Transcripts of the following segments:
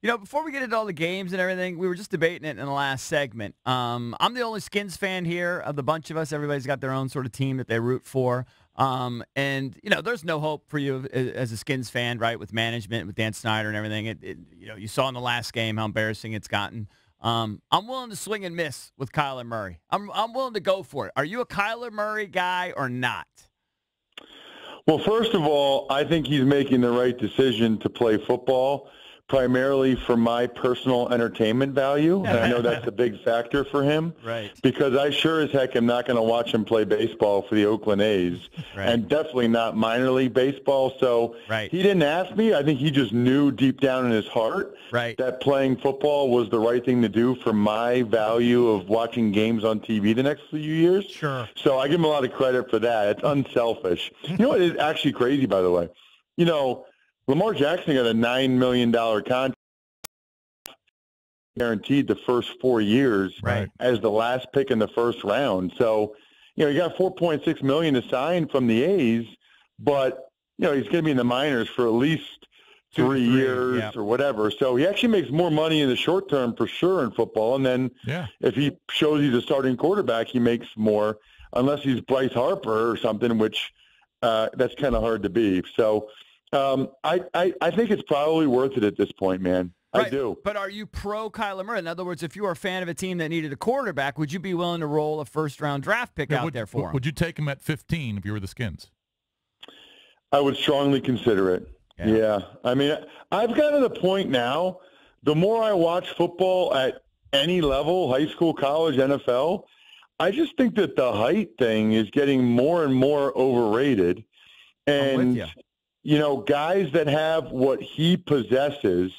Before we get into all the games and everything, we were just debating it in the last segment. I'm the only Skins fan here of the bunch of us. Everybody's got their own sort of team that they root for. There's no hope for you as a Skins fan, right, with management, with Dan Snyder and everything. You saw in the last game how embarrassing it's gotten. I'm willing to swing and miss with Kyler Murray. I'm willing to go for it. Are you a Kyler Murray guy or not? Well, first of all, I think he's making the right decision to play football, primarily for my personal entertainment value. And I know that's a big factor for him. Right. Because I sure as heck am not going to watch him play baseball for the Oakland A's. Right. And definitely not minor league baseball. So He didn't ask me. I think he just knew deep down in his heart that playing football was the right thing to do for my value of watching games on TV the next few years. Sure. So I give him a lot of credit for that. It's unselfish. You know what is actually crazy, by the way? Lamar Jackson got a $9 million contract guaranteed the first 4 years as the last pick in the first round. So, he got $4.6 million to sign from the A's, but, he's going to be in the minors for at least 3 years or whatever. So he actually makes more money in the short term for sure in football. And then if he shows he's a starting quarterback, he makes more, unless he's Bryce Harper or something, which that's kind of hard to be. So, I think it's probably worth it at this point, man. Right. I do. But are you pro Kyler Murray? In other words, if you were a fan of a team that needed a quarterback, would you be willing to roll a first-round draft pick out there for him? Would you take him at 15 if you were the Skins? I would strongly consider it. Yeah. I mean, I've gotten to the point now, the more I watch football at any level, high school, college, NFL, I just think that the height thing is getting more and more overrated. And I'm with you. Guys that have what he possesses,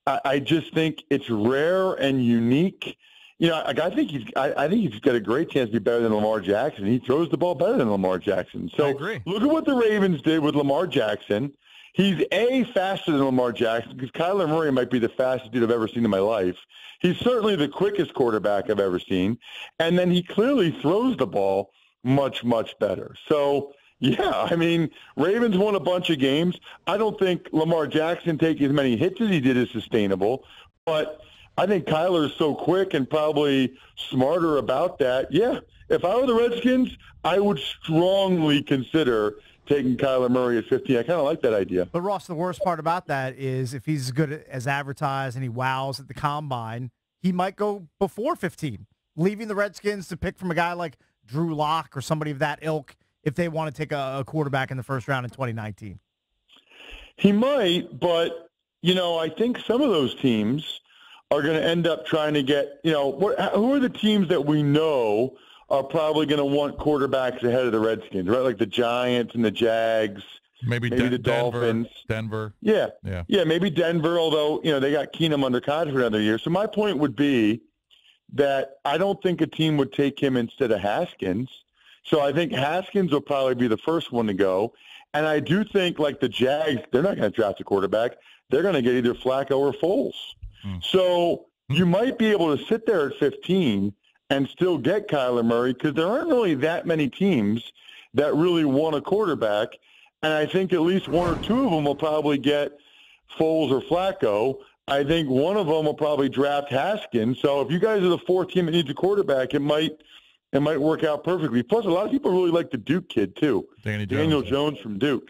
I just think it's rare and unique. I think he's got a great chance to be better than Lamar Jackson. He throws the ball better than Lamar Jackson. So I agree. Look at what the Ravens did with Lamar Jackson. He's faster than Lamar Jackson because Kyler Murray might be the fastest dude I've ever seen in my life. He's certainly the quickest quarterback I've ever seen. And then he clearly throws the ball much, much better. So, yeah, I mean, Ravens won a bunch of games. I don't think Lamar Jackson taking as many hits as he did is sustainable, but I think Kyler is so quick and probably smarter about that. Yeah, if I were the Redskins, I would strongly consider taking Kyler Murray at 15. I kind of like that idea. But, Ross, the worst part about that is if he's as good as advertised and he wows at the combine, he might go before 15, leaving the Redskins to pick from a guy like Drew Lock or somebody of that ilk if they want to take a quarterback in the first round in 2019. He might, but, I think some of those teams are going to end up trying to get, who are the teams that we know are probably going to want quarterbacks ahead of the Redskins, right? Like the Giants and the Jags, maybe the Dolphins. Denver. Yeah, maybe Denver, although, they got Keenum under contract for another year. So my point would be that I don't think a team would take him instead of Haskins. So I think Haskins will probably be the first one to go. And I do think, like the Jags, they're not going to draft a quarterback. They're going to get either Flacco or Foles. So you might be able to sit there at 15 and still get Kyler Murray because there aren't really that many teams that really want a quarterback. And I think at least one or two of them will probably get Foles or Flacco. I think one of them will probably draft Haskins. So if you guys are the fourth team that needs a quarterback, it might work out perfectly. Plus, a lot of people really like the Duke kid, too. Daniel Jones from Duke.